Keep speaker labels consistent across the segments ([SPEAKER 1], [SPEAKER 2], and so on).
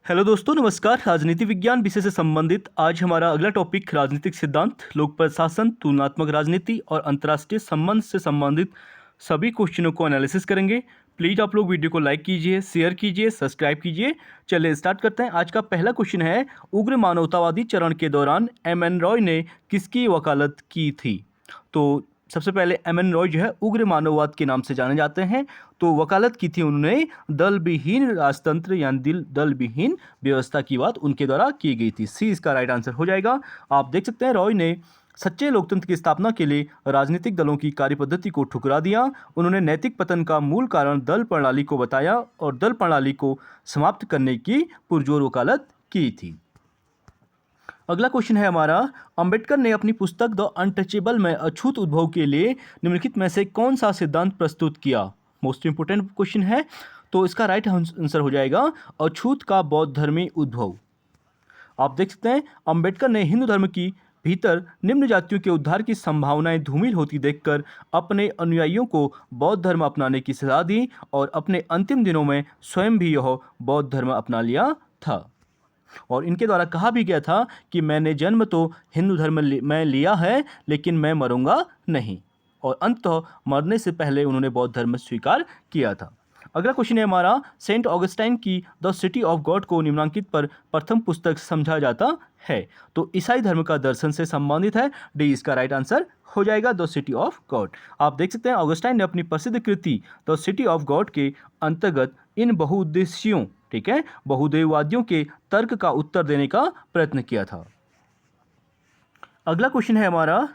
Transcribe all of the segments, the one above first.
[SPEAKER 1] Hello दोस्तों, नमस्कार। राजनीति विज्ञान विषय से संबंधित आज हमारा अगला टॉपिक राजनीतिक सिद्धांत, लोक प्रशासन, तुलनात्मक राजनीति और अंतर्राष्ट्रीय संबंध से संबंधित सभी क्वेश्चनों को एनालिसिस करेंगे। प्लीज़ आप लोग वीडियो को लाइक कीजिए, शेयर कीजिए, सब्सक्राइब कीजिए। चलिए स्टार्ट करते हैं। आज का पहला क्वेश्चन है, उग्र मानवतावादी चरण के दौरान एम.एन. रॉय ने किसकी वकालत की थी? तो सबसे पहले एम.एन. रॉय जो है उग्र मानववाद के नाम से जाने जाते हैं। तो वकालत की थी उन्होंने दल विहीन राजतंत्र यानी दल विहीन व्यवस्था की बात उनके द्वारा की गई थी। सी इसका राइट आंसर हो जाएगा। आप देख सकते हैं रॉय ने सच्चे लोकतंत्र की स्थापना के लिए राजनीतिक दलों की कार्यपद्धति को ठुकरा दिया। उन्होंने नैतिक पतन का मूल कारण दल प्रणाली को बताया और दल प्रणाली को समाप्त करने की पुरजोर वकालत की थी। अगला क्वेश्चन है हमारा, अंबेडकर ने अपनी पुस्तक द अनटचेबल में अछूत उद्भव के लिए निम्नलिखित में से कौन सा सिद्धांत प्रस्तुत किया? मोस्ट इंपोर्टेंट क्वेश्चन है। तो इसका राइट आंसर हो जाएगा अछूत का बौद्ध धर्मी उद्भव। आप देख सकते हैं अंबेडकर ने हिंदू धर्म की भीतर निम्न जातियों के उद्धार की संभावनाएं धूमिल होती देखकर अपने अनुयायियों को बौद्ध धर्म अपनाने की सलाह दी और अपने अंतिम दिनों में स्वयं भी यह बौद्ध धर्म अपना लिया था। और इनके द्वारा कहा भी गया था कि मैंने जन्म तो हिंदू धर्म में लिया है, लेकिन मैं मरूंगा नहीं। और अंततः मरने से पहले उन्होंने बौद्ध धर्म स्वीकार किया था। अगला क्वेश्चन है हमारा, सेंट ऑगस्टाइन की द सिटी ऑफ गॉड को निम्नांकित पर प्रथम पुस्तक समझा जाता है। तो ईसाई धर्म का दर्शन से संबंधित है। डी इसका राइट आंसर हो जाएगा, द सिटी ऑफ गॉड। आप देख सकते हैं ऑगस्टाइन ने अपनी प्रसिद्ध कृति द सिटी ऑफ गॉड के अंतर्गत इन बहुउद्देश्यों, ठीक है, बहुदेववादियों के तर्क का उत्तर देने का प्रयत्न किया था। अगला क्वेश्चन है हमारा,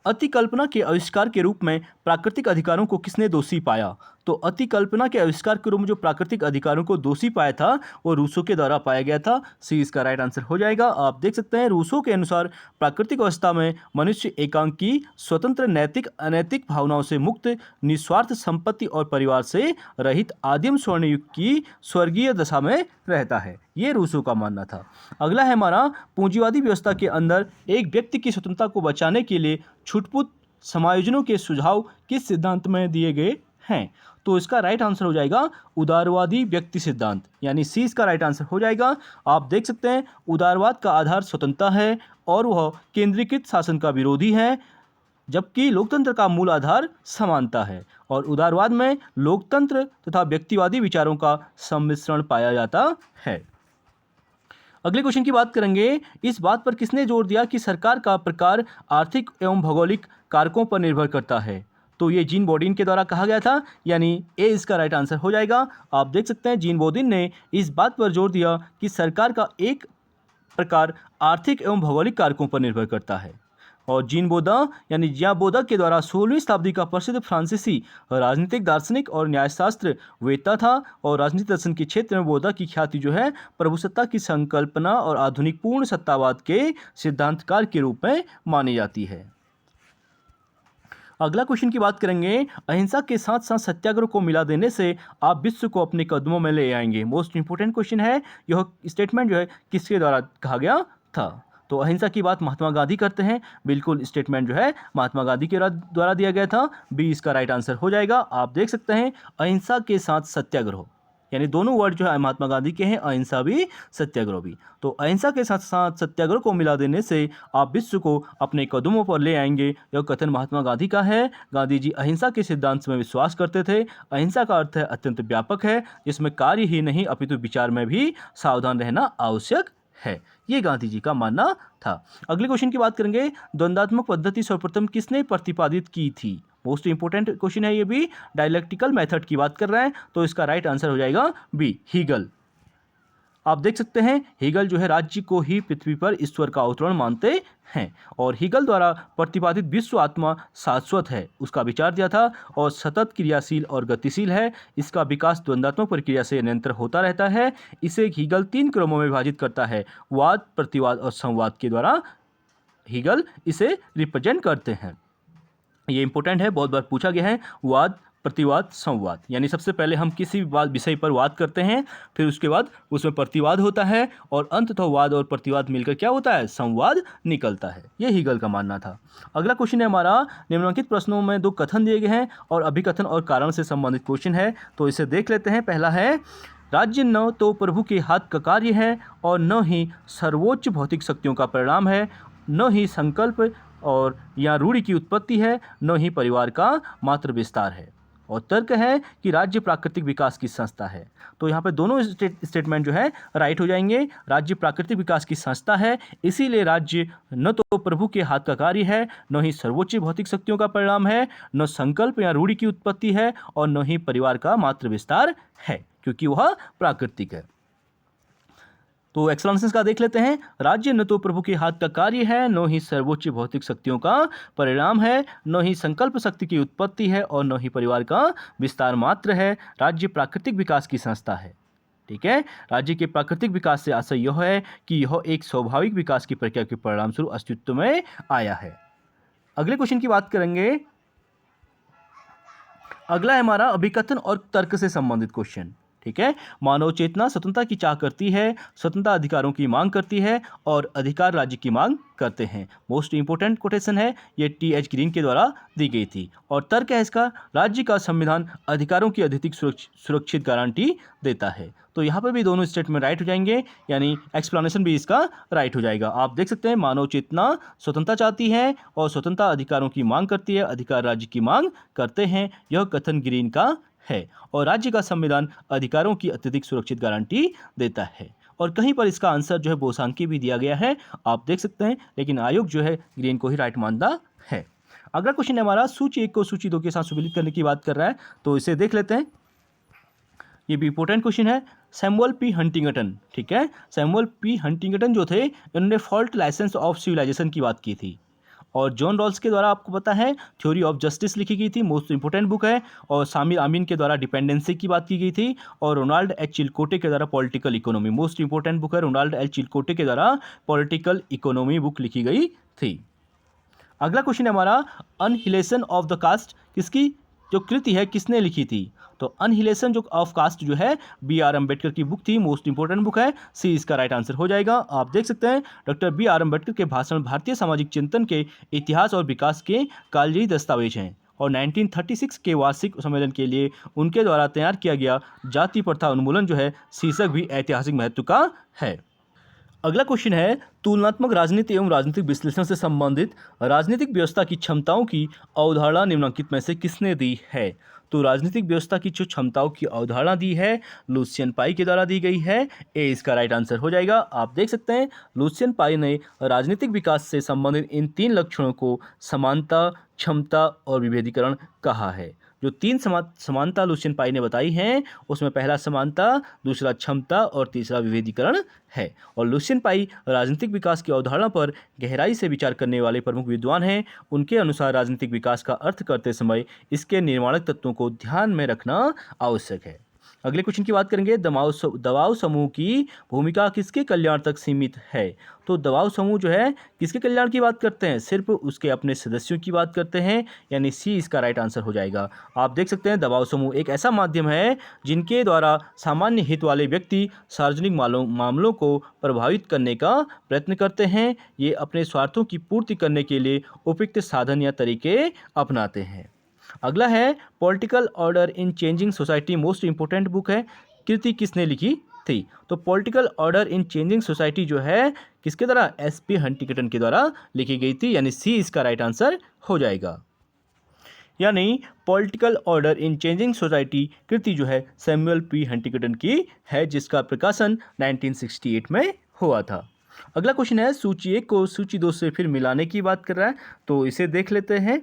[SPEAKER 1] अतिकल्पना के आविष्कार के रूप में प्राकृतिक अधिकारों को किसने दोषी पाया? तो अतिकल्पना के आविष्कार के रूप में जो प्राकृतिक अधिकारों को दोषी पाया था वो रूसो के द्वारा पाया गया था। सी इसका राइट आंसर हो जाएगा। आप देख सकते हैं रूसो के अनुसार प्राकृतिक अवस्था में मनुष्य एकांकी, स्वतंत्र, नैतिक अनैतिक भावनाओं से मुक्त, निस्वार्थ संपत्ति और परिवार से रहित आदिम स्वर्णयुग की स्वर्गीय दशा में रहता है। ये रूसो का मानना था। अगला है हमारा, पूंजीवादी व्यवस्था के अंदर एक व्यक्ति की स्वतंत्रता को बचाने के लिए छुटपुट समायोजनों के सुझाव किस सिद्धांत में दिए गए हैं? तो इसका राइट आंसर हो जाएगा उदारवादी व्यक्ति सिद्धांत, यानी सी इसका राइट आंसर हो जाएगा। आप देख सकते हैं उदारवाद का आधार स्वतंत्रता है और वह केंद्रीकृत शासन का विरोधी है, जबकि लोकतंत्र का मूल आधार समानता है। और उदारवाद में लोकतंत्र तथा व्यक्तिवादी विचारों का सम्मिश्रण पाया जाता है। अगले क्वेश्चन की बात करेंगे, इस बात पर किसने जोर दिया कि सरकार का प्रकार आर्थिक एवं भौगोलिक कारकों पर निर्भर करता है? तो ये जीन बोडिन के द्वारा कहा गया था, यानी ए इसका राइट आंसर हो जाएगा। आप देख सकते हैं जीन बोडिन ने इस बात पर जोर दिया कि सरकार का एक प्रकार आर्थिक एवं भौगोलिक कारकों पर निर्भर करता है। और जीन बोदा यानी जिया बोदा के द्वारा 16वीं शताब्दी का प्रसिद्ध फ्रांसीसी राजनीतिक दार्शनिक और न्यायशास्त्र वेत्ता था। और राजनीतिक दर्शन के क्षेत्र में बोदा की ख्याति जो है प्रभुसत्ता की संकल्पना और आधुनिक पूर्ण सत्तावाद के सिद्धांतकार के रूप में मानी जाती है। अगला क्वेश्चन की बात करेंगे, अहिंसा के साथ साथ सत्याग्रह को मिला देने से आप विश्व को अपने कदमों में ले आएंगे। मोस्ट इंपोर्टेंट क्वेश्चन है। यह स्टेटमेंट जो है किसके द्वारा कहा गया था? तो अहिंसा की बात महात्मा गांधी करते हैं। बिल्कुल स्टेटमेंट जो है महात्मा गांधी के द्वारा दिया गया था। बी इसका राइट आंसर हो जाएगा। आप देख सकते हैं अहिंसा के साथ सत्याग्रह, यानी दोनों वर्ड जो है महात्मा गांधी के हैं, अहिंसा भी सत्याग्रह भी। तो अहिंसा के साथ साथ सत्याग्रह को मिला देने से आप विश्व को अपने कदमों पर ले आएंगे। यह कथन महात्मा गांधी का है। गांधी जी अहिंसा के सिद्धांत में विश्वास करते थे। अहिंसा का अर्थ है अत्यंत व्यापक है, जिसमें कार्य ही नहीं अपितु विचार में भी सावधान रहना आवश्यक है। ये गांधी जी का मानना था। अगले क्वेश्चन की बात करेंगे, द्वंद्वात्मक पद्धति सर्वप्रथम किसने प्रतिपादित की थी? मोस्ट इंपोर्टेंट क्वेश्चन है ये भी। डायलेक्टिकल मेथड की बात कर रहे हैं, तो इसका राइट आंसर हो जाएगा बी, हीगल। आप देख सकते हैं हीगल जो है राज्य को ही पृथ्वी पर ईश्वर का अवतरण मानते हैं। और हीगल द्वारा प्रतिपादित विश्व आत्मा शाश्वत है, उसका विचार दिया था और सतत क्रियाशील और गतिशील है। इसका विकास द्वंद्वात्मक प्रक्रिया से निरंतर होता रहता है। इसे हीगल 3 क्रमों में विभाजित करता है, वाद, प्रतिवाद और संवाद के द्वारा हीगल इसे रिप्रेजेंट करते हैं। ये इंपॉर्टेंट है, बहुत बार पूछा गया है। वाद, प्रतिवाद, संवाद, यानी सबसे पहले हम किसी विषय पर वाद करते हैं, फिर उसके बाद उसमें प्रतिवाद होता है और अंततः वाद और प्रतिवाद मिलकर क्या होता है? संवाद निकलता है। ये हीगल का मानना था। अगला क्वेश्चन है हमारा, निम्नलिखित प्रश्नों में 2 कथन दिए गए हैं और अभिकथन और कारण से संबंधित क्वेश्चन है, तो इसे देख लेते हैं। पहला है, राज्य न तो प्रभु के हाथ का कार्य है और न ही सर्वोच्च भौतिक शक्तियों का परिणाम है, न ही संकल्प और या रूढ़ि की उत्पत्ति है, न ही परिवार का मात्र विस्तार है। और तर्क है कि राज्य प्राकृतिक विकास की संस्था है। तो यहाँ पे दोनों स्टेटमेंट जो है राइट हो जाएंगे। राज्य प्राकृतिक विकास की संस्था है, इसीलिए राज्य न तो प्रभु के हाथ का कार्य है, न ही सर्वोच्च भौतिक शक्तियों का परिणाम है, न संकल्प या रूढ़ि की उत्पत्ति है और न ही परिवार का मात्र विस्तार है, क्योंकि वह प्राकृतिक है। तो एक्सप्लेनेशन का देख लेते हैं। राज्य न तो प्रभु के हाथ का कार्य है, न ही सर्वोच्च भौतिक शक्तियों का परिणाम है, न ही संकल्प शक्ति की उत्पत्ति है और न ही परिवार का विस्तार मात्र है। राज्य प्राकृतिक विकास की संस्था है। ठीक है, राज्य के प्राकृतिक विकास से आशय यह है कि यह एक स्वाभाविक विकास की प्रक्रिया के परिणाम स्वरूप अस्तित्व में आया है। अगले क्वेश्चन की बात करेंगे। अगला है हमारा अभिकथन और तर्क से संबंधित क्वेश्चन। ठीक है, मानव चेतना स्वतंत्रता की चाह करती है, स्वतंत्रता अधिकारों की मांग करती है और अधिकार राज्य की मांग करते हैं। मोस्ट इंपोर्टेंट कोटेशन है, ये टी.एच. ग्रीन के द्वारा दी गई थी। और तर्क है इसका, राज्य का संविधान अधिकारों की अधिक सुरक्षित गारंटी देता है। तो यहाँ पर भी दोनों स्टेटमेंट राइट हो जाएंगे, यानी एक्सप्लेनेशन भी इसका राइट हो जाएगा। आप देख सकते हैं, मानव चेतना स्वतंत्रता चाहती है और स्वतंत्रता अधिकारों की मांग करती है, अधिकार राज्य की मांग करते हैं। यह कथन ग्रीन का है। और राज्य का संविधान अधिकारों की अत्यधिक सुरक्षित गारंटी देता है। और कहीं पर इसका आंसर जो है बोसांकी भी दिया गया है, आप देख सकते हैं, लेकिन आयोग जो है ग्रीन को ही राइट मानता है। अगला क्वेश्चन है हमारा, सूची 1 को सूची 2 के साथ सुमेलित करने की बात कर रहा है, तो इसे देख लेते हैं। ये भी इंपॉर्टेंट क्वेश्चन है। सैमुअल पी हंटिंगटन, ठीक है, सैमुअल पी हंटिंगटन जो थे, इन्होंने फॉल्ट लाइसेंस ऑफ सिविलाइजेशन की बात की थी। और जॉन रॉल्स के द्वारा आपको पता है थ्योरी ऑफ जस्टिस लिखी गई थी, मोस्ट इंपोर्टेंट बुक है। और सामिर आमीन के द्वारा डिपेंडेंसी की बात की गई थी। और रोनाल्ड एच चिलकोटे के द्वारा political economy, most important book है, रोनाल्ड एच चिलकोटे के द्वारा पॉलिटिकल इकोनॉमी बुक लिखी गई थी। अगला क्वेश्चन है हमारा, अनहिलेशन ऑफ द कास्ट किसकी जो कृति है किसने लिखी थी? तो अनहिलेशन जो ऑफ कास्ट जो है बी.आर. अम्बेडकर की बुक थी, मोस्ट इंपोर्टेंट बुक है। सी इसका राइट आंसर हो जाएगा। आप देख सकते हैं डॉक्टर बी.आर. अम्बेडकर के भाषण भारतीय सामाजिक चिंतन के इतिहास और विकास के कालजयी दस्तावेज हैं। और 1936 के वार्षिक सम्मेलन के लिए उनके द्वारा तैयार किया गया जाति प्रथा उन्मूलन जो है शीर्षक भी ऐतिहासिक महत्व का है। अगला क्वेश्चन है, तुलनात्मक राजनीति एवं राजनीतिक विश्लेषण से संबंधित राजनीतिक व्यवस्था की क्षमताओं की अवधारणा निम्नलिखित में से किसने दी है? तो राजनीतिक व्यवस्था की जो क्षमताओं की अवधारणा दी है लुसियन पाई के द्वारा दी गई है। ए इसका राइट आंसर हो जाएगा। आप देख सकते हैं लुसियन पाई ने राजनीतिक विकास से संबंधित इन 3 लक्षणों को समानता, क्षमता और विभेदीकरण कहा है। जो 3 समानता लुसियन पाई ने बताई हैं उसमें पहला समानता, दूसरा क्षमता और तीसरा विभेदीकरण है। और लुसियन पाई राजनीतिक विकास की अवधारणा पर गहराई से विचार करने वाले प्रमुख विद्वान हैं। उनके अनुसार राजनीतिक विकास का अर्थ करते समय इसके निर्माणक तत्वों को ध्यान में रखना आवश्यक है। अगले क्वेश्चन की बात करेंगे, दबाव समूह की भूमिका किसके कल्याण तक सीमित है? तो दबाव समूह जो है किसके कल्याण की बात करते हैं? सिर्फ उसके अपने सदस्यों की बात करते हैं, यानी सी इसका राइट आंसर हो जाएगा। आप देख सकते हैं दबाव समूह एक ऐसा माध्यम है जिनके द्वारा सामान्य हित वाले व्यक्ति सार्वजनिक मामलों को प्रभावित करने का प्रयत्न करते हैं। ये अपने स्वार्थों की पूर्ति करने के लिए उपयुक्त साधन या तरीके अपनाते हैं। अगला है political order in changing society, most important book है। कृति किसने लिखी थी? तो political order in changing society जो है किसके द्वारा? एस.पी. हंटिंगटन के द्वारा लिखी गई थी, यानी सी इसका राइट आंसर हो जाएगा। यानी political order in changing society कृति जो है सैमुअल पी हंटिंगटन की है, जिसका प्रकाशन 1968 में हुआ था। अगला क्वेश्चन है, सूची 1 को सूची 2 से फिर मिलाने की बात कर रहा है, तो इसे देख लेते हैं।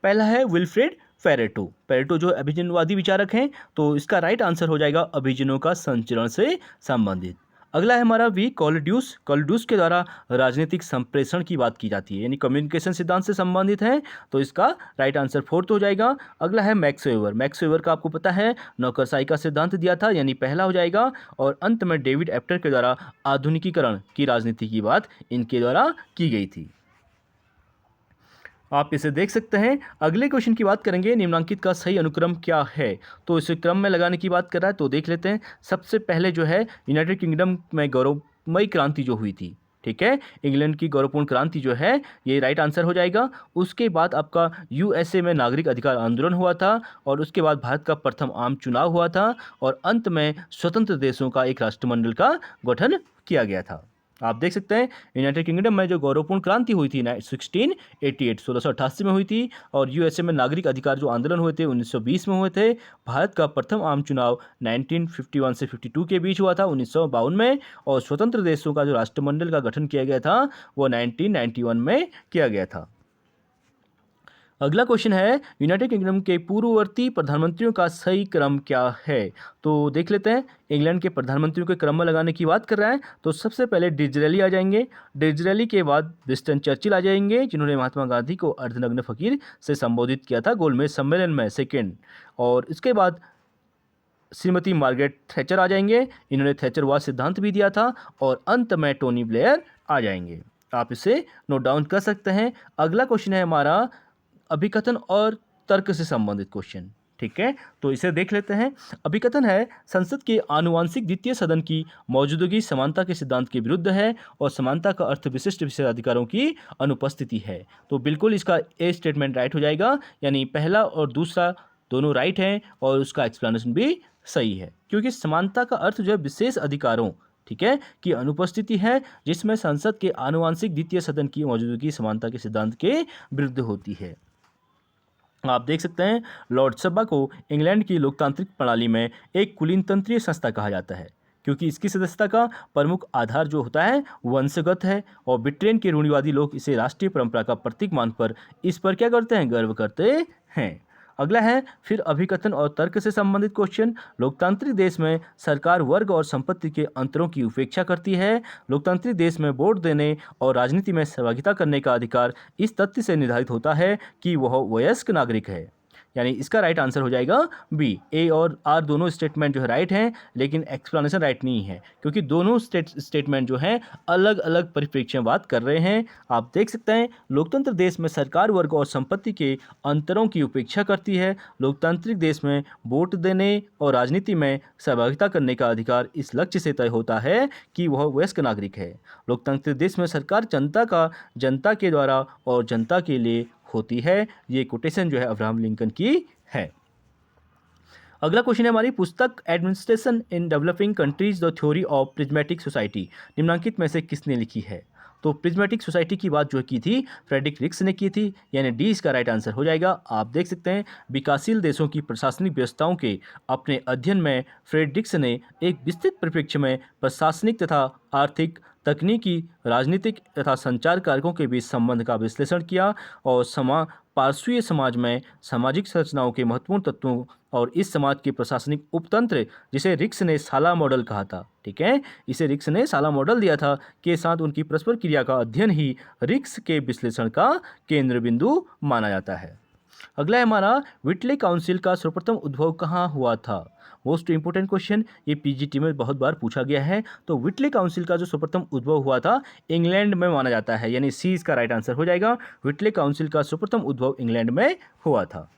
[SPEAKER 1] पहला है विल्फ्रेड पेरेटो। पेरेटो जो अभिजनवादी विचारक हैं, तो इसका राइट आंसर हो जाएगा अभिजनों का संचरण से संबंधित। अगला है हमारा वी कॉलड्यूस। कॉलड्यूस के द्वारा राजनीतिक संप्रेषण की बात की जाती है, यानी कम्युनिकेशन सिद्धांत से संबंधित है, तो इसका राइट आंसर 4th हो जाएगा। अगला है मैक्स वेबर। मैक्स वेबर का आपको पता है नौकरशाही का सिद्धांत दिया था, यानी पहला हो जाएगा। और अंत में डेविड एप्टर के द्वारा आधुनिकीकरण की राजनीति की बात इनके द्वारा की गई थी। आप इसे देख सकते हैं। अगले क्वेश्चन की बात करेंगे, निम्नांकित का सही अनुक्रम क्या है? तो इसे क्रम में लगाने की बात कर रहा है, तो देख लेते हैं। सबसे पहले जो है यूनाइटेड किंगडम में गौरवमयी क्रांति जो हुई थी, ठीक है, इंग्लैंड की गौरवपूर्ण क्रांति जो है ये राइट आंसर हो जाएगा। उसके बाद आपका यूएसए में नागरिक अधिकार आंदोलन हुआ था और उसके बाद भारत का प्रथम आम चुनाव हुआ था और अंत में स्वतंत्र देशों का एक राष्ट्रमंडल का गठन किया गया था। आप देख सकते हैं यूनाइटेड किंगडम में जो गौरवपूर्ण क्रांति हुई थी 1688 में हुई थी और यूएसए में नागरिक अधिकार जो आंदोलन हुए थे 1920 में हुए थे। भारत का प्रथम आम चुनाव 1951 से 52 के बीच हुआ था 1952 में और स्वतंत्र देशों का जो राष्ट्रमंडल का गठन किया गया था वो 1991 में किया गया था। अगला क्वेश्चन है यूनाइटेड किंगडम के पूर्ववर्ती प्रधानमंत्रियों का सही क्रम क्या है। तो देख लेते हैं इंग्लैंड के प्रधानमंत्रियों के क्रम में लगाने की बात कर रहा है तो सबसे पहले डिज़रेली आ जाएंगे। डिज़रेली के बाद विंस्टन चर्चिल आ जाएंगे जिन्होंने महात्मा गांधी को अर्धनग्न फकीर से संबोधित किया था गोलमेज सम्मेलन में सेकेंड। और इसके बाद श्रीमती मार्gaरेट थैचर आ जाएंगे, इन्होंने थैचरवाद सिद्धांत भी दिया था और अंत में टोनी ब्लेयर आ जाएंगे। आप इसे नोट डाउन कर सकते हैं। अगला क्वेश्चन है हमारा अभिकथन और तर्क से संबंधित क्वेश्चन, ठीक है, तो इसे देख लेते हैं। अभिकथन है संसद के आनुवांशिक द्वितीय सदन की मौजूदगी समानता के सिद्धांत के विरुद्ध है और समानता का अर्थ विशिष्ट विशेषाधिकारों की अनुपस्थिति है। तो बिल्कुल इसका ए स्टेटमेंट राइट हो जाएगा, यानी पहला और दूसरा दोनों राइट हैं और उसका एक्सप्लेनेशन भी सही है क्योंकि समानता का अर्थ जो है विशेष अधिकारों, ठीक है, की अनुपस्थिति है जिसमें संसद के आनुवांशिक द्वितीय सदन की मौजूदगी समानता के सिद्धांत के विरुद्ध होती है। आप देख सकते हैं लॉर्ड सभा को इंग्लैंड की लोकतांत्रिक प्रणाली में एक कुलीनतंत्रीय संस्था कहा जाता है क्योंकि इसकी सदस्यता का प्रमुख आधार जो होता है वंशगत है और ब्रिटेन के रूढ़िवादी लोग इसे राष्ट्रीय परंपरा का प्रतीक मानकर इस पर क्या करते हैं, गर्व करते हैं। अगला है फिर अभिकथन और तर्क से संबंधित क्वेश्चन। लोकतांत्रिक देश में सरकार वर्ग और संपत्ति के अंतरों की उपेक्षा करती है। लोकतांत्रिक देश में वोट देने और राजनीति में सहभागिता करने का अधिकार इस तथ्य से निर्धारित होता है कि वह वयस्क नागरिक है, यानी इसका राइट आंसर हो जाएगा बी। ए और आर दोनों स्टेटमेंट जो है राइट हैं लेकिन एक्सप्लेनेशन राइट नहीं है क्योंकि दोनों स्टेटमेंट जो हैं अलग अलग परिप्रेक्ष्य में बात कर रहे हैं। आप देख सकते हैं लोकतंत्र देश में सरकार वर्ग और संपत्ति के अंतरों की उपेक्षा करती है। लोकतांत्रिक देश में वोट देने और राजनीति में सहभागिता करने का अधिकार इस लक्ष्य से तय होता है कि वह वयस्क नागरिक है। लोकतांत्रिक देश में सरकार जनता के द्वारा और जनता के लिए होती है। ये कोटेशन जो है अब्राहम लिंकन की है। अगला क्वेश्चन है हमारी पुस्तक administration in developing countries the theory of prismatic society निम्नलिखित में से किसने लिखी है। तो प्रिज्मेटिक सोसाइटी की बात जो की थी फ्रेडरिक रिक्स ने की थी, यानी डी इसका राइट आंसर हो जाएगा। आप देख सकते हैं विकासशील देशों की प्रशासनिक व्यवस्थाओं के अपने अध्ययन में फ्रेडरिक्स ने एक विस्तृत परिप्रेक्ष्य में प्रशासनिक तथा आर्थिक, तकनीकी, राजनीतिक तथा संचार कारकों के बीच संबंध का विश्लेषण किया और पारस्वीय समाज में सामाजिक संरचनाओं के महत्वपूर्ण तत्वों और इस समाज के प्रशासनिक उपतंत्र जिसे रिक्स ने साला मॉडल कहा था, ठीक है, इसे रिक्स ने साला मॉडल दिया था, के साथ उनकी परस्पर क्रिया का अध्ययन ही रिक्स के विश्लेषण का केंद्र बिंदु माना जाता है। अगला है हमारा व्हिटले काउंसिल का सर्वप्रथम उद्भव कहाँ हुआ था। मोस्ट इंपोर्टेंट क्वेश्चन, ये पीजीटी में बहुत बार पूछा गया है। तो व्हिटले काउंसिल का जो सर्वप्रथम उद्भव हुआ था इंग्लैंड में माना जाता है, यानी सी इसका राइट आंसर हो जाएगा। व्हिटले काउंसिल का सर्वप्रथम उद्भव इंग्लैंड में हुआ था।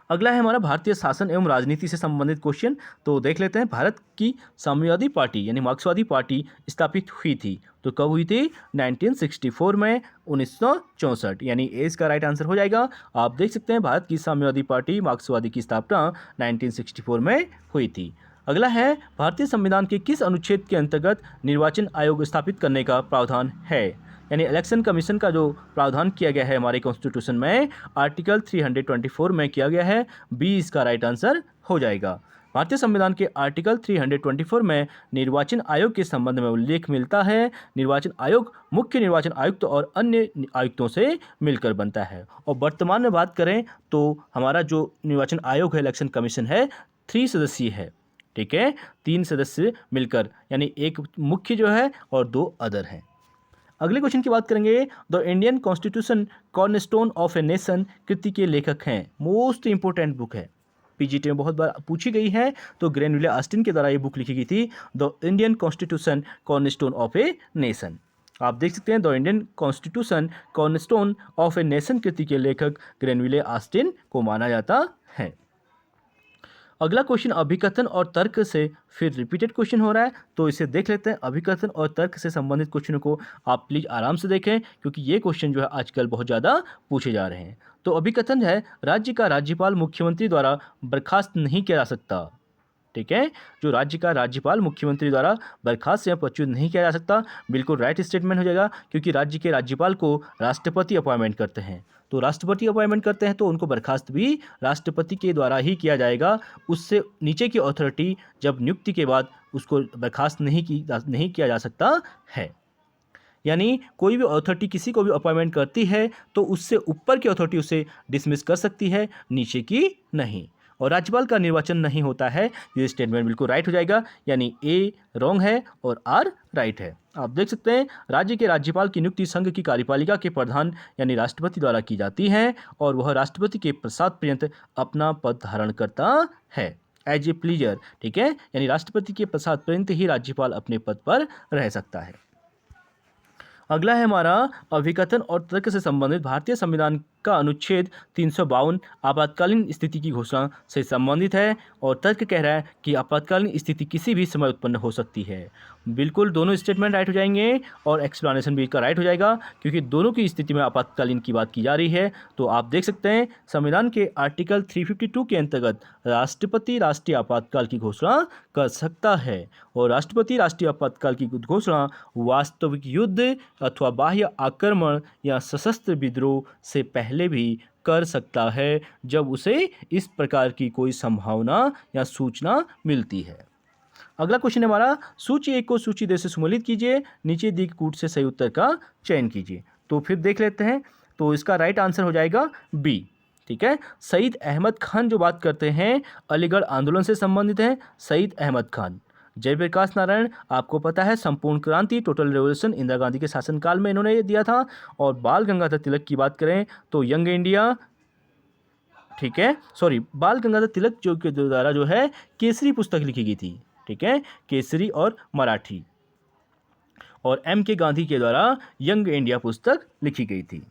[SPEAKER 1] अगला है हमारा भारतीय शासन एवं राजनीति से संबंधित क्वेश्चन। तो देख लेते हैं भारत की साम्यवादी पार्टी यानी मार्क्सवादी पार्टी स्थापित हुई थी तो कब हुई थी, 1964 में, 1964, यानी ए इसका राइट आंसर हो जाएगा। आप देख सकते हैं भारत की साम्यवादी पार्टी मार्क्सवादी की स्थापना 1964 में हुई थी। अगला है भारतीय संविधान के किस अनुच्छेद के अंतर्गत निर्वाचन आयोग स्थापित करने का प्रावधान है, यानी इलेक्शन कमीशन का जो प्रावधान किया गया है हमारे कॉन्स्टिट्यूशन में आर्टिकल 324 में किया गया है। बी इसका राइट आंसर हो जाएगा। भारतीय संविधान के आर्टिकल 324 में निर्वाचन आयोग के संबंध में उल्लेख मिलता है। निर्वाचन आयोग मुख्य निर्वाचन आयुक्त और अन्य आयुक्तों से मिलकर बनता है और वर्तमान में बात करें तो हमारा जो निर्वाचन आयोग है इलेक्शन कमीशन है 3 सदस्यीय है, ठीक है, 3 सदस्य मिलकर, यानी एक मुख्य जो है और 2 अदर हैं। अगले क्वेश्चन की बात करेंगे। The Indian constitution cornerstone of a nation कृति के लेखक हैं। मोस्ट इंपोर्टेंट बुक है, पीजीटी में बहुत बार पूछी गई है। तो ग्रेनुले ऑस्टिन के द्वारा ये बुक लिखी गई थी, the Indian constitution cornerstone of a nation. आप देख सकते हैं the Indian constitution cornerstone of a nation कृति के लेखक ग्रेनुले ऑस्टिन को माना जाता है। अगला क्वेश्चन अभिकथन और तर्क से फिर रिपीटेड क्वेश्चन हो रहा है, तो इसे देख लेते हैं। अभिकथन और तर्क से संबंधित क्वेश्चनों को आप प्लीज आराम से देखें, क्योंकि ये क्वेश्चन जो है आजकल बहुत ज़्यादा पूछे जा रहे हैं। तो अभिकथन है, राज्य का राज्यपाल मुख्यमंत्री द्वारा बर्खास्त नहीं किया जा सकता। ठीक है, जो राज्य का राज्यपाल मुख्यमंत्री द्वारा बर्खास्त या पदच्युत नहीं किया जा सकता, बिल्कुल राइट स्टेटमेंट हो जाएगा, क्योंकि राज्य के राज्यपाल को राष्ट्रपति अपॉइंटमेंट करते हैं। तो राष्ट्रपति अपॉइंटमेंट करते हैं तो उनको बर्खास्त भी राष्ट्रपति के द्वारा ही किया जाएगा। उससे नीचे की अथॉरिटी जब नियुक्ति के बाद उसको बर्खास्त नहीं किया जा सकता है। यानी कोई भी अथॉरिटी किसी को भी अपॉइंटमेंट करती है तो उससे ऊपर की अथॉरिटी उसे डिसमिस कर सकती है, नीचे की नहीं। और राज्यपाल का निर्वाचन नहीं होता है, ये स्टेटमेंट बिल्कुल राइट हो जाएगा, यानी ए रॉन्ग है और आर राइट है। आप देख सकते हैं, राज्य के राज्यपाल की नियुक्ति संघ की कार्यपालिका के प्रधान यानी राष्ट्रपति द्वारा की जाती है और वह राष्ट्रपति के प्रसाद पर्यंत अपना पद धारण करता है एज ए प्लीजर। ठीक है, यानी राष्ट्रपति के प्रसाद पर्यंत ही राज्यपाल अपने पद पर रह सकता है। अगला है हमारा अभिकथन और तर्क से संबंधित भारतीय संविधान का अनुच्छेद 352 आपातकालीन स्थिति की घोषणा से संबंधित है और तर्क कह रहा है कि आपातकालीन स्थिति किसी भी समय उत्पन्न हो सकती है। बिल्कुल दोनों स्टेटमेंट राइट हो जाएंगे और एक्सप्लेनेशन भी इसका राइट हो जाएगा, क्योंकि दोनों की स्थिति में आपातकालीन की बात की जा रही है। तो आप देख सकते हैं, संविधान के आर्टिकल 352 के अंतर्गत राष्ट्रपति राष्ट्रीय आपातकाल की घोषणा कर सकता है और राष्ट्रपति राष्ट्रीय आपातकाल की घोषणा वास्तविक युद्ध अथवा बाह्य आक्रमण या सशस्त्र विद्रोह से पहले भी कर सकता है, जब उसे इस प्रकार की कोई संभावना या सूचना मिलती है। अगला क्वेश्चन है हमारा, सूची 1 को सूची 2 से सुमेलित कीजिए, नीचे दी कूट से सही उत्तर का चयन कीजिए। तो फिर देख लेते हैं, तो इसका राइट आंसर हो जाएगा बी। ठीक है, सईद अहमद खान जो बात करते हैं अलीगढ़ आंदोलन से संबंधित है। सईद अहमद खान। जयप्रकाश नारायण आपको पता है संपूर्ण क्रांति टोटल रेवोल्यूशन इंदिरा गांधी के शासनकाल में इन्होंने ये दिया था। और बाल गंगाधर तिलक की बात करें तो यंग इंडिया, ठीक है, सॉरी, बाल गंगाधर तिलक जो के द्वारा जो है केसरी पुस्तक लिखी गई थी। ठीक है, केसरी और मराठी। और एम के गांधी के द्वारा यंग इंडिया पुस्तक लिखी गई थी।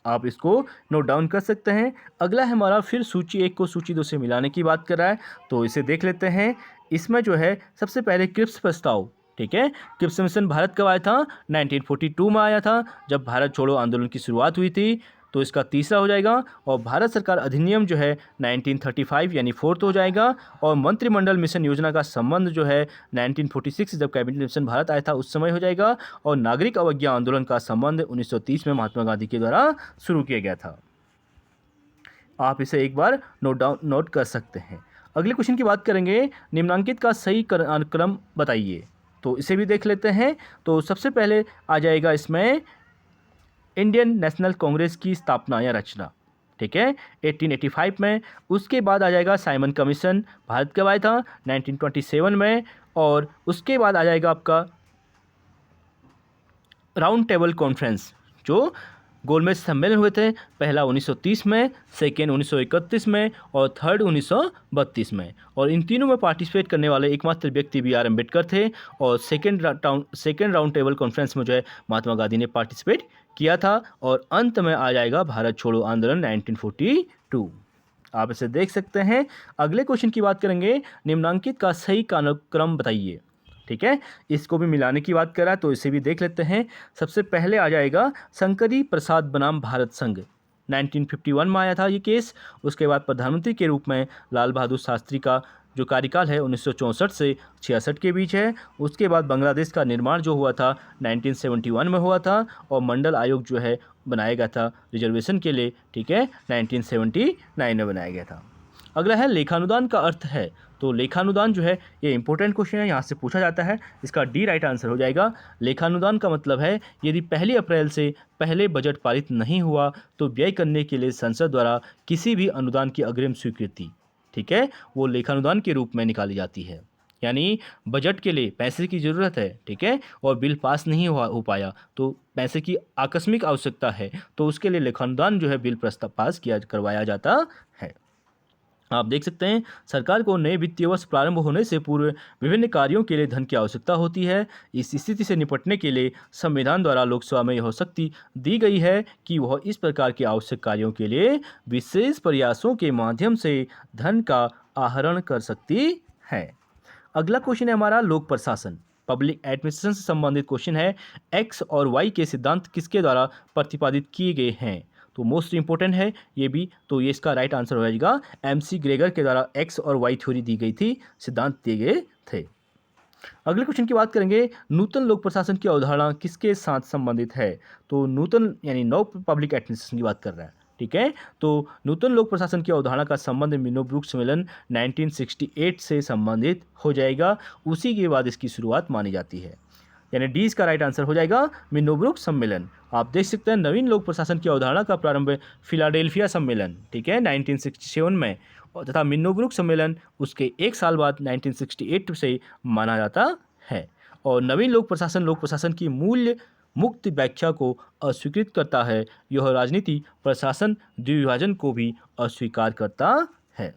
[SPEAKER 1] आप इसको नोट डाउन कर सकते हैं। अगला है हमारा, फिर सूची 1 को सूची 2 से मिलाने की बात कर रहा है, तो इसे देख लेते हैं। इसमें जो है सबसे पहले क्रिप्स प्रस्ताव। ठीक है, क्रिप्स मिशन भारत कब आया था? 1942 में आया था, जब भारत छोड़ो आंदोलन की शुरुआत हुई थी। तो इसका तीसरा हो जाएगा। और भारत सरकार अधिनियम जो है 1935 यानी फोर्थ हो जाएगा। और मंत्रिमंडल मिशन योजना का संबंध जो है 1946 जब कैबिनेट मिशन भारत आया था उस समय हो जाएगा। और नागरिक अवज्ञा आंदोलन का संबंध 1930 में महात्मा गांधी के द्वारा शुरू किया गया था। आप इसे एक बार नोट कर सकते हैं। अगले क्वेश्चन की बात करेंगे, निम्नांकित का सही क्रम बताइए। तो इसे भी देख लेते हैं। तो सबसे पहले आ जाएगा इसमें इंडियन नेशनल कांग्रेस की स्थापना या रचना। ठीक है, 1885 में। उसके बाद आ जाएगा साइमन कमीशन, भारत कब आया था? 1927 में। और उसके बाद आ जाएगा आपका राउंड टेबल कॉन्फ्रेंस, जो गोलमेज सम्मेलन हुए थे, पहला 1930 में, सेकेंड 1931 में और थर्ड 1932 में। और इन तीनों में पार्टिसिपेट करने वाले एकमात्र व्यक्ति बी आर अम्बेडकर थे। और सेकेंड राउंड टेबल कॉन्फ्रेंस में जो है महात्मा गांधी ने पार्टिसिपेट किया था। और अंत में आ जाएगा भारत छोड़ो आंदोलन 1942। आप इसे देख सकते हैं। अगले क्वेश्चन की बात करेंगे, निम्नांकित का सही क्रम बताइए। ठीक है, इसको भी मिलाने की बात करा, तो इसे भी देख लेते हैं। सबसे पहले आ जाएगा शंकरी प्रसाद बनाम भारत संघ, 1951 में आया था ये केस। उसके बाद प्रधानमंत्री के रूप में लाल बहादुर शास्त्री का जो कार्यकाल है 1964 से 66 के बीच है। उसके बाद बांग्लादेश का निर्माण जो हुआ था 1971 में हुआ था। और मंडल आयोग जो है बनाया गया था रिजर्वेशन के लिए। ठीक है, 1979 में बनाया गया था। अगला है लेखानुदान का अर्थ है। तो लेखानुदान जो है ये इंपॉर्टेंट क्वेश्चन है, यहाँ से पूछा जाता है। इसका डी राइट आंसर हो जाएगा। लेखानुदान का मतलब है यदि 1 अप्रैल से पहले बजट पारित नहीं हुआ तो व्यय करने के लिए संसद द्वारा किसी भी अनुदान की अग्रिम स्वीकृति, ठीक है, वो लेखानुदान के रूप में निकाली जाती है। यानी बजट के लिए पैसे की ज़रूरत है, ठीक है, और बिल पास नहीं हो पाया तो पैसे की आकस्मिक आवश्यकता है, तो उसके लिए लेखानुदान जो है बिल प्रस्ताव पास करवाया जाता है। आप देख सकते हैं सरकार को नए वित्तीय वर्ष प्रारंभ होने से पूर्व विभिन्न कार्यों के लिए धन की आवश्यकता होती है। इस स्थिति से निपटने के लिए संविधान द्वारा लोकसभा में यह शक्ति दी गई है कि वह इस प्रकार के आवश्यक कार्यों के लिए विशेष प्रयासों के माध्यम से धन का आहरण कर सकती है। अगला क्वेश्चन है हमारा लोक प्रशासन, पब्लिक एडमिनिस्ट्रेशन से संबंधित क्वेश्चन है। एक्स और वाई के सिद्धांत किसके द्वारा प्रतिपादित किए गए हैं? तो मोस्ट इंपोर्टेंट है ये भी, तो ये इसका राइट आंसर हो जाएगा। MC ग्रेगर के द्वारा एक्स और वाई थ्योरी दी गई थी, सिद्धांत दिए गए थे। अगले क्वेश्चन की बात करेंगे, नूतन लोक प्रशासन की अवधारणा किसके साथ संबंधित है? तो नूतन यानी नव पब्लिक एडमिनिस्ट्रेशन की बात कर रहा है, ठीक है। तो नूतन लोक प्रशासन की अवधारणा का संबंध मिनोब्रुक सम्मेलन 1968 से संबंधित हो जाएगा। उसी के बाद इसकी शुरुआत मानी जाती है, यानी डी इसका राइट आंसर हो जाएगा, मिनोब्रुक सम्मेलन। आप देख सकते हैं नवीन लोक प्रशासन की अवधारणा का प्रारंभ फिलाडेल्फिया सम्मेलन, ठीक है, 1967 में, और तथा मिनोब्रुक सम्मेलन उसके एक साल बाद 1968 से माना जाता है। और नवीन लोक प्रशासन की मूल्य मुक्त व्याख्या को अस्वीकृत करता है। यह राजनीति प्रशासन द्विविभाजन को भी अस्वीकार करता है।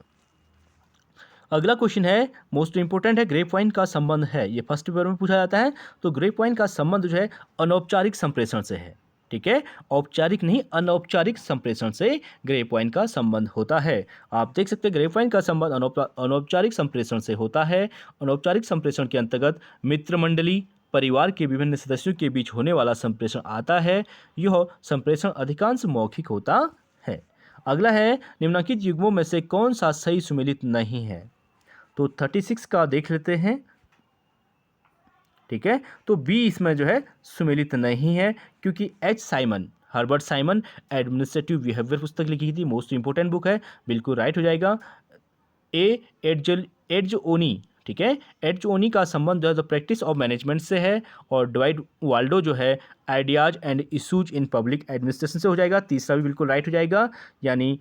[SPEAKER 1] अगला क्वेश्चन है मोस्ट इंपोर्टेंट है, ग्रेप वाइन का संबंध है, ये फर्स्ट पेपर में पूछा जाता है। तो ग्रेप वाइन का संबंध जो है अनौपचारिक संप्रेषण से है, ठीक है, औपचारिक नहीं अनौपचारिक संप्रेषण से ग्रेप वाइन का संबंध होता है। आप देख सकते हैं ग्रेप वाइन का संबंध अनौपचारिक संप्रेषण से होता है। अनौपचारिक संप्रेषण के अंतर्गत मित्र मंडली परिवार के विभिन्न सदस्यों के बीच होने वाला संप्रेषण आता है। यह संप्रेषण अधिकांश मौखिक होता है। अगला है, निम्नलिखित युग्मों में से कौन सा सही सुमेलित नहीं है? तो 36 का देख लेते हैं, ठीक है। तो बी इसमें जो है सुमेलित नहीं है, क्योंकि हर्बर्ट साइमन एडमिनिस्ट्रेटिव बिहेवियर पुस्तक लिखी थी, मोस्ट इंपोर्टेंट बुक है, बिल्कुल राइट हो जाएगा। एड्जओनी, ठीक है, एड्जओनी का संबंध जो है द प्रैक्टिस ऑफ मैनेजमेंट से है, और डिवाइड वाल्डो जो है ideas and issues in public administration से हो जाएगा। तीसरा भी बिल्कुल राइट हो जाएगा, यानी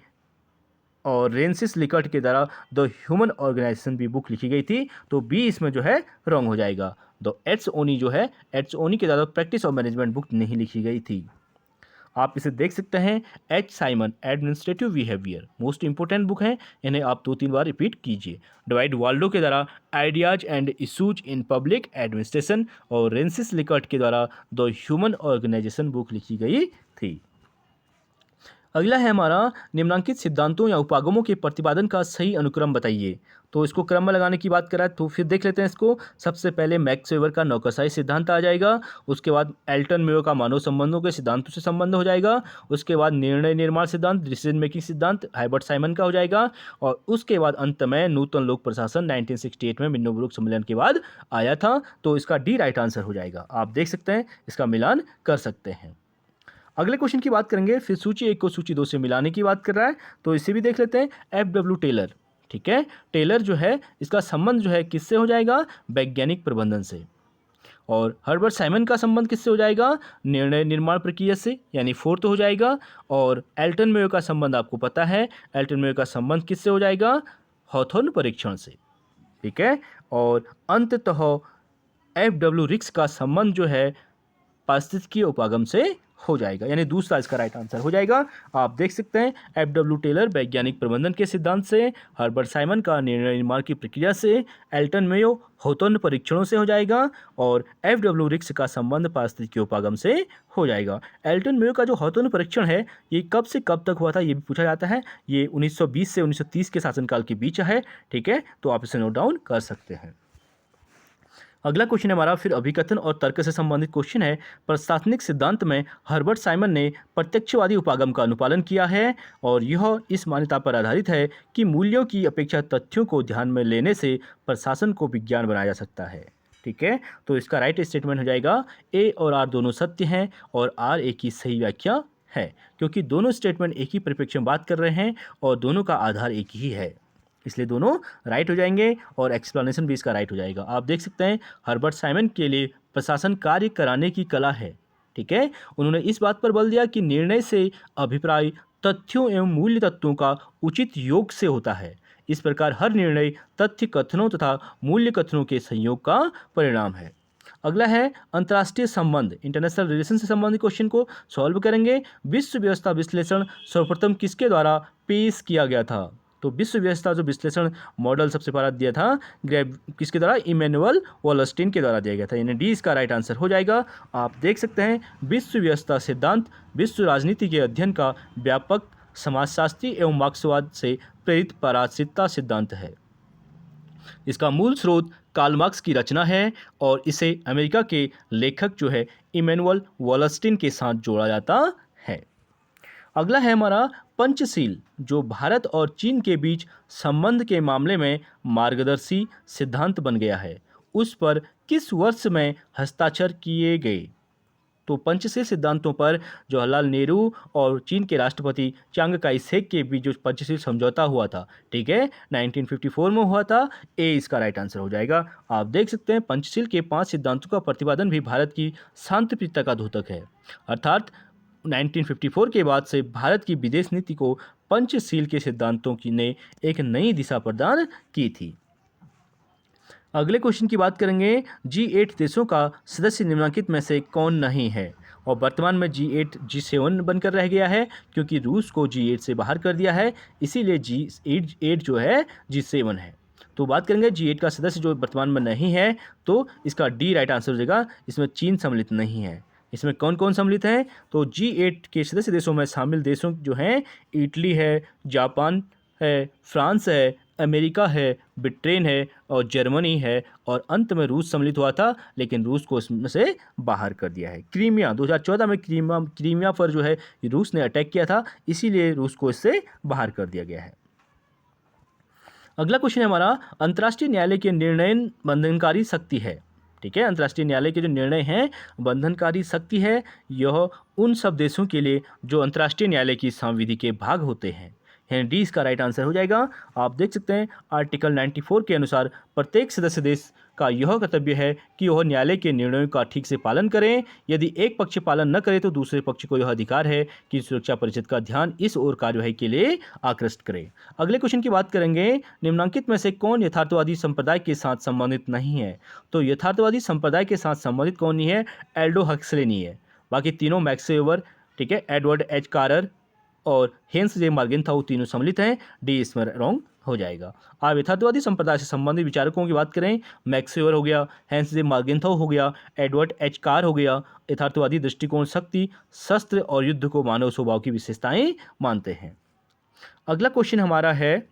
[SPEAKER 1] और रेंसिस लिकर्ट के द्वारा द ह्यूमन ऑर्गेनाइजेशन भी बुक लिखी गई थी, तो बी इसमें जो है रॉन्ग हो जाएगा। द एड्जओनी जो है एड्जओनी के द्वारा प्रैक्टिस ऑफ मैनेजमेंट बुक नहीं लिखी गई थी। आप इसे देख सकते हैं, H Simon administrative behaviour, most important book है, इन्हें आप 2-3 बार रिपीट कीजिए। डिवाइड वाल्डो के द्वारा ideas and issues in public administration, और रेंसिस लिकर्ट के द्वारा द ह्यूमन ऑर्गेनाइजेशन बुक लिखी गई थी। अगला है हमारा, निम्नांकित सिद्धांतों या उपागमों के प्रतिपादन का सही अनुक्रम बताइए। तो इसको क्रम में लगाने की बात करा तो फिर देख लेते हैं इसको। सबसे पहले मैक्स वेबर का नौकरशाही सिद्धांत आ जाएगा, उसके बाद एल्टन मेयो का मानव संबंधों के सिद्धांतों से संबंध हो जाएगा, उसके बाद निर्णय निर्माण सिद्धांत डिसीजन मेकिंग सिद्धांत हर्बर्ट साइमन का हो जाएगा, और उसके बाद अंत में नूतन लोक प्रशासन 1968 में मिनोब्रुक सम्मेलन के बाद आया था। तो इसका डी राइट आंसर हो जाएगा। आप देख सकते हैं, इसका मिलान कर सकते हैं। अगले क्वेश्चन की बात करेंगे, फिर सूची 1 को सूची 2 से मिलाने की बात कर रहा है, तो इसे भी देख लेते हैं। FW टेलर, ठीक है, टेलर जो है इसका संबंध जो है किससे हो जाएगा? वैज्ञानिक प्रबंधन से। और हर्बर्ट साइमन का संबंध किससे हो जाएगा? निर्णय निर्माण प्रक्रिया से, यानी 4th हो जाएगा। और एल्टन मेयो का संबंध आपको पता है, एल्टन मेयो का संबंध किससे हो जाएगा? हॉथॉर्न परीक्षण से, ठीक है। और अंततः FW रिक्स का संबंध जो है पारिस्थितिकी उपागम से हो जाएगा, यानी दूसरा इसका राइट आंसर हो जाएगा। आप देख सकते हैं, FW टेलर वैज्ञानिक प्रबंधन के सिद्धांत से, हर्बर्ट साइमन का निर्णय निर्माण की प्रक्रिया से, एल्टन मेयो हॉथॉर्न परीक्षणों से हो जाएगा, और FW रिक्स का संबंध पारिस्थितिकी उपागम से हो जाएगा। एल्टन मेयो का जो हॉथॉर्न परीक्षण है ये कब से कब तक हुआ था ये भी पूछा जाता है। ये 1920 से 1930 के शासनकाल के बीच है, ठीक है, तो आप इसे नोट डाउन कर सकते हैं। अगला क्वेश्चन है हमारा, फिर अभिकथन और तर्क से संबंधित क्वेश्चन है। प्रशासनिक सिद्धांत में हर्बर्ट साइमन ने प्रत्यक्षवादी उपागम का अनुपालन किया है, और यह इस मान्यता पर आधारित है कि मूल्यों की अपेक्षा तथ्यों को ध्यान में लेने से प्रशासन को विज्ञान बनाया जा सकता है, ठीक है। तो इसका राइट स्टेटमेंट हो जाएगा, ए और आर दोनों सत्य हैं और आर एक ही सही व्याख्या है, क्योंकि दोनों स्टेटमेंट एक ही परिप्रेक्ष्य में बात कर रहे हैं और दोनों का आधार एक ही है, इसलिए दोनों राइट हो जाएंगे, और एक्सप्लेनेशन भी इसका राइट हो जाएगा। आप देख सकते हैं, हर्बर्ट साइमन के लिए प्रशासन कार्य कराने की कला है, ठीक है। उन्होंने इस बात पर बल दिया कि निर्णय से अभिप्राय तथ्यों एवं मूल्य तत्वों का उचित योग से होता है। इस प्रकार हर निर्णय तथ्य कथनों तथा मूल्य कथनों के संयोग का परिणाम है। अगला है अंतर्राष्ट्रीय संबंध, इंटरनेशनल रिलेशन से संबंधित क्वेश्चन को सॉल्व करेंगे। विश्व व्यवस्था विश्लेषण सर्वप्रथम किसके द्वारा पेश किया गया था? तो विश्व व्यवस्था जो विश्लेषण मॉडल सबसे पहला दिया था किसके द्वारा, इमैनुअल वॉलस्टीन के द्वारा दिया गया था, यानी डी इसका राइट आंसर हो जाएगा। आप देख सकते हैं विश्व व्यवस्था सिद्धांत विश्व राजनीति के अध्ययन का व्यापक समाजशास्त्री एवं मार्क्सवाद से प्रेरित पारदर्शिता सिद्धांत है। इसका मूल स्रोत कार्ल मार्क्स की रचना है और इसे अमेरिका के लेखक जो है इमैनुअल वॉलस्टीन के साथ जोड़ा जाता है। अगला है हमारा पंचशील, जो भारत और चीन के बीच संबंध के मामले में मार्गदर्शी सिद्धांत बन गया है, उस पर किस वर्ष में हस्ताक्षर किए गए। तो पंचशील सिद्धांतों पर जवाहरलाल नेहरू और चीन के राष्ट्रपति चांग काई शेक के बीच जो पंचशील समझौता हुआ था, ठीक है, 1954 में हुआ था। ए इसका राइट आंसर हो जाएगा। आप देख सकते हैं पंचशील के 5 सिद्धांतों का प्रतिपादन भी भारत की शांतिप्रियता का द्योतक है, अर्थात 1954 के बाद से भारत की विदेश नीति को पंचशील के सिद्धांतों की ने एक नई दिशा प्रदान की थी। अगले क्वेश्चन की बात करेंगे, G8 देशों का सदस्य निम्नलिखित में से कौन नहीं है, और वर्तमान में G8 G7 बनकर रह गया है क्योंकि रूस को G8 से बाहर कर दिया है, इसीलिए G8 जो है G7 है। तो बात करेंगे G8 का सदस्य जो वर्तमान में नहीं है, तो इसका डी राइट आंसर हो जाएगा। इसमें चीन सम्मिलित नहीं है। इसमें कौन कौन सम्मिलित हैं, तो G8 के सदस्य देशों में शामिल देशों जो हैं इटली है, जापान है, फ्रांस है, अमेरिका है, ब्रिटेन है और जर्मनी है, और अंत में रूस सम्मिलित हुआ था लेकिन रूस को इसमें से बाहर कर दिया है। क्रीमिया 2014 में क्रीमिया पर जो है रूस ने अटैक किया था, इसीलिए रूस को इससे बाहर कर दिया गया है। अगला क्वेश्चन है हमारा, अंतर्राष्ट्रीय न्यायालय के निर्णय बंधनकारी शक्ति है, ठीक है, अंतर्राष्ट्रीय न्यायालय के जो निर्णय हैं बंधनकारी शक्ति है, यह उन सब देशों के लिए जो अंतर्राष्ट्रीय न्यायालय की संविधि के भाग होते हैं, यानी डी इसका राइट आंसर हो जाएगा। आप देख सकते हैं आर्टिकल 94 के अनुसार प्रत्येक सदस्य देश का यह कर्तव्य है कि वह न्यायालय के निर्णयों का ठीक से पालन करें। यदि एक पक्ष पालन न करे तो दूसरे पक्ष को यह अधिकार है कि सुरक्षा परिषद का ध्यान इस ओर कार्यवाही के लिए आकृष्ट करे। अगले क्वेश्चन की बात करेंगे, निम्नलिखित में से कौन यथार्थवादी संप्रदाय के साथ संबंधित नहीं है। तो यथार्थवादी संप्रदाय के साथ संबंधित कौन नहीं है, एल्डो हक्सले नहीं है, बाकी तीनों मैक्स वेबर, ठीक है, एडवर्ड एच कारर और हेंस जे मार्गेंथाउ तीनों सम्मिलित हैं। डी इसमें रॉन्ग हो जाएगा। आप यथार्थवादी संप्रदाय से संबंधित विचारकों की बात करें, मैक्स वेबर हो गया, हेंस जे मार्गेंथाउ हो गया, एडवर्ड एच कार हो गया। यथार्थवादी दृष्टिकोण शक्ति, शस्त्र और युद्ध को मानव स्वभाव की विशेषताएं मानते हैं। अगला क्वेश्चन हमारा है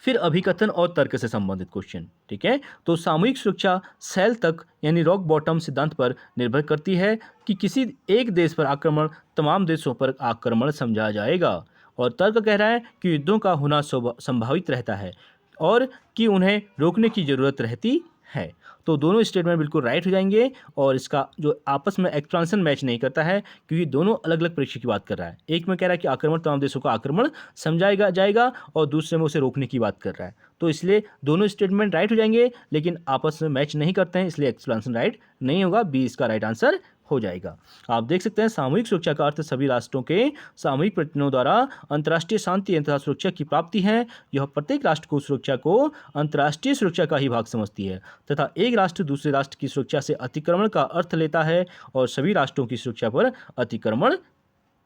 [SPEAKER 1] फिर अभिकथन और तर्क से संबंधित क्वेश्चन, ठीक है। तो सामूहिक सुरक्षा सेल तक यानी रॉक बॉटम सिद्धांत पर निर्भर करती है कि किसी एक देश पर आक्रमण तमाम देशों पर आक्रमण समझा जाएगा, और तर्क कह रहा है कि युद्धों का होना संभावित रहता है और कि उन्हें रोकने की जरूरत रहती है। तो दोनों स्टेटमेंट बिल्कुल राइट हो जाएंगे, और इसका जो आपस में एक्सप्लेनेशन मैच नहीं करता है क्योंकि दोनों अलग अलग परीक्षा की बात कर रहा है। एक में कह रहा है कि आक्रमण तमाम देशों का आक्रमण समझाएगा जाएगा, और दूसरे में उसे रोकने की बात कर रहा है। तो इसलिए दोनों स्टेटमेंट राइट हो जाएंगे लेकिन आपस में मैच नहीं करते हैं, इसलिए एक्सप्लेनेशन राइट नहीं होगा। बी इसका राइट आंसर हो जाएगा। आप देख सकते हैं सामूहिक सुरक्षा का अर्थ सभी राष्ट्रों के सामूहिक प्रयत्नों द्वारा अंतर्राष्ट्रीय शांति तथा सुरक्षा की प्राप्ति है। यह प्रत्येक राष्ट्र को सुरक्षा को अंतर्राष्ट्रीय सुरक्षा का ही भाग समझती है तथा एक राष्ट्र दूसरे राष्ट्र की सुरक्षा से अतिक्रमण का अर्थ लेता है और सभी राष्ट्रों की सुरक्षा पर अतिक्रमण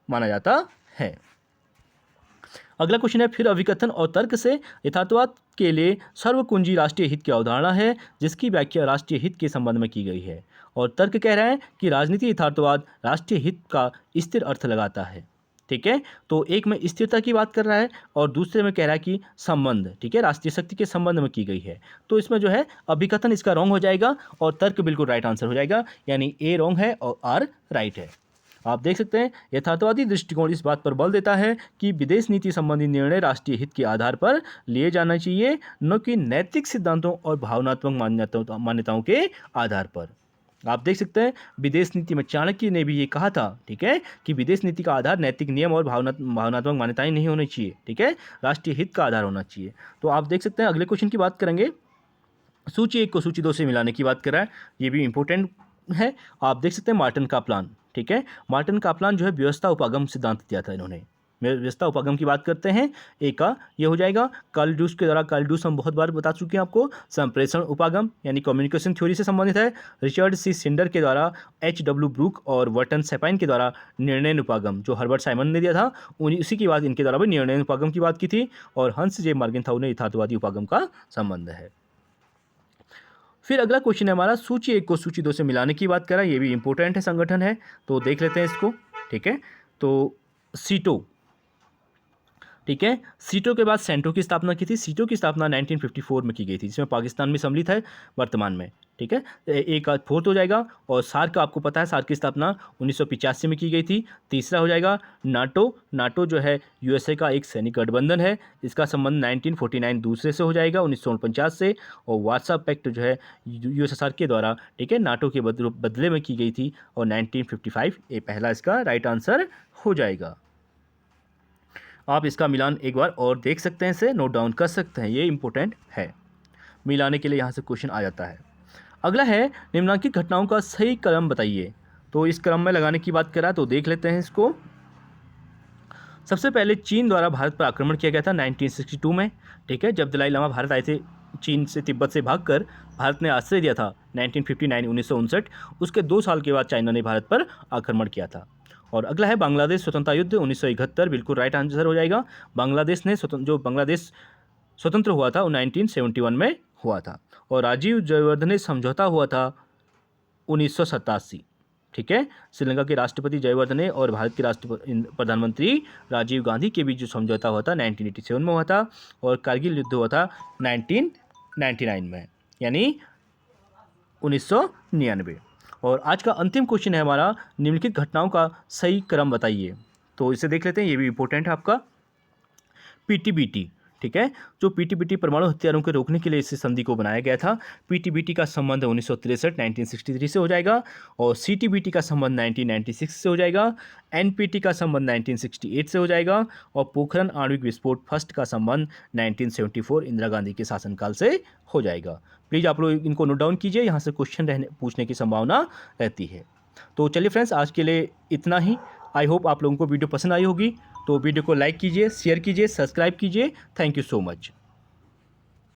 [SPEAKER 1] माना जाता है। अगला क्वेश्चन है फिर अभिकथन और तर्क से यथार्थवाद के लिए सर्वकुंजी राष्ट्रीय हित की अवधारणा है जिसकी व्याख्या राष्ट्रीय हित के संबंध में की गई है, और तर्क कह रहा है कि राजनीति यथार्थवाद राष्ट्रीय हित का स्थिर अर्थ लगाता है, ठीक है। तो एक में स्थिरता की बात कर रहा है और दूसरे में कह रहा है कि संबंध, ठीक है, राष्ट्रीय शक्ति के संबंध में की गई है। तो इसमें जो है अभिकथन इसका रॉन्ग हो जाएगा और तर्क बिल्कुल राइट आंसर हो जाएगा, यानी ए रॉन्ग है और आर राइट है। आप देख सकते हैं यथार्थवादी दृष्टिकोण इस बात पर बल देता है कि विदेश नीति संबंधी निर्णय राष्ट्रीय हित के आधार पर लिए जाना चाहिए, न कि नैतिक सिद्धांतों और भावनात्मक मान्यताओं के आधार पर। आप देख सकते हैं विदेश नीति में चाणक्य ने भी ये कहा था, ठीक है, कि विदेश नीति का आधार नैतिक नियम और भावनात्मक मान्यताएं नहीं होनी चाहिए, ठीक है, राष्ट्रीय हित का आधार होना चाहिए। तो आप देख सकते हैं अगले क्वेश्चन की बात करेंगे, सूची 1 को सूची 2 से मिलाने की बात कर रहा है, ये भी इंपॉर्टेंट है। आप देख सकते हैं मार्टिन का प्लान, ठीक है, मार्टिन का प्लान जो है व्यवस्था उपागम सिद्धांत दिया था इन्होंने, व्यवस्था उपागम की बात करते हैं, ए का ये हो जाएगा। कार्ल ड्यूस के द्वारा, कार्ल ड्यूस हम बहुत बार बता चुके हैं आपको, संप्रेषण उपागम यानी कम्युनिकेशन थ्योरी से संबंधित है। रिचर्ड सी सिंडर के द्वारा, H.W. ब्रूक और वर्टन सेपाइन के द्वारा निर्णय उपागम, जो हर्बर्ट साइमन ने दिया था, उसी के बाद इनके द्वारा भी निर्णय उपागम की बात की थी। और हंस जे मार्गेनथाउ ने यथार्थवादी उपागम का संबंध है। फिर अगला क्वेश्चन है हमारा, सूची 1 को सूची 2 से मिलाने की बात करा, ये भी इंपॉर्टेंट है, संगठन है, तो देख लेते हैं इसको। ठीक है, तो सीटो, ठीक है, सीटो के बाद सेंटो की स्थापना की थी। सीटो की स्थापना 1954 में की गई थी, जिसमें पाकिस्तान में सम्मिलित है वर्तमान में। ठीक है, एक का फोर्थ हो जाएगा। और सार्क का आपको पता है, सार्क की स्थापना 1985 में की गई थी। तीसरा हो जाएगा नाटो। नाटो जो है यूएसए का एक सैनिक गठबंधन है, इसका संबंध 1949 दूसरे से हो जाएगा 1949 से। और वार्सा पैक्ट जो है यूएसएसआर के द्वारा, ठीक है, नाटो के बदले में की गई थी, और 1955 ये पहला इसका राइट आंसर हो जाएगा। आप इसका मिलान एक बार और देख सकते हैं, इसे नोट डाउन कर सकते हैं, ये इंपॉर्टेंट है, मिलाने के लिए यहाँ से क्वेश्चन आ जाता है। अगला है, निम्नलिखित घटनाओं का सही क्रम बताइए। तो इस क्रम में लगाने की बात करा तो देख लेते हैं इसको। सबसे पहले चीन द्वारा भारत पर आक्रमण किया गया था 1962 में। ठीक है, जब दलाई लामा भारत आए थे चीन से, तिब्बत से भागकर, भारत ने आश्रय दिया था 1959। उसके 2 साल के बाद चाइना ने भारत पर आक्रमण किया था। और अगला है बांग्लादेश स्वतंत्रता युद्ध 1971, बिल्कुल राइट आंसर हो जाएगा। बांग्लादेश ने बांग्लादेश स्वतंत्र हुआ था वो 1971 में हुआ था। और राजीव जयवर्धने समझौता हुआ था 1987। ठीक है, श्रीलंका के राष्ट्रपति जयवर्धने और भारत के प्रधानमंत्री राजीव गांधी के बीच जो समझौता हुआ था 1987 में हुआ था। और कारगिल युद्ध हुआ था 1999 में, यानी 1999। और आज का अंतिम क्वेश्चन है हमारा, निम्नलिखित घटनाओं का सही क्रम बताइए। तो इसे देख लेते हैं, ये भी इंपॉर्टेंट है आपका। पीटीबीटी, ठीक है, जो पीटीबीटी परमाणु हथियारों को रोकने के लिए इस संधि को बनाया गया था। पीटीबीटी का संबंध 1963 से हो जाएगा। और सीटीबीटी का संबंध 1996 से हो जाएगा। एनपीटी का संबंध 1968 से हो जाएगा। और पोखरण आणविक विस्फोट फर्स्ट का संबंध 1974 इंदिरा गांधी के शासनकाल से हो जाएगा। प्लीज़ आप लोग इनको नोट डाउन कीजिए, यहाँ से क्वेश्चन पूछने की संभावना रहती है। तो चलिए फ्रेंड्स, आज के लिए इतना ही। आई होप आप लोगों को वीडियो पसंद आई होगी। तो वीडियो को लाइक कीजिए, शेयर कीजिए, सब्सक्राइब कीजिए। Thank you so much.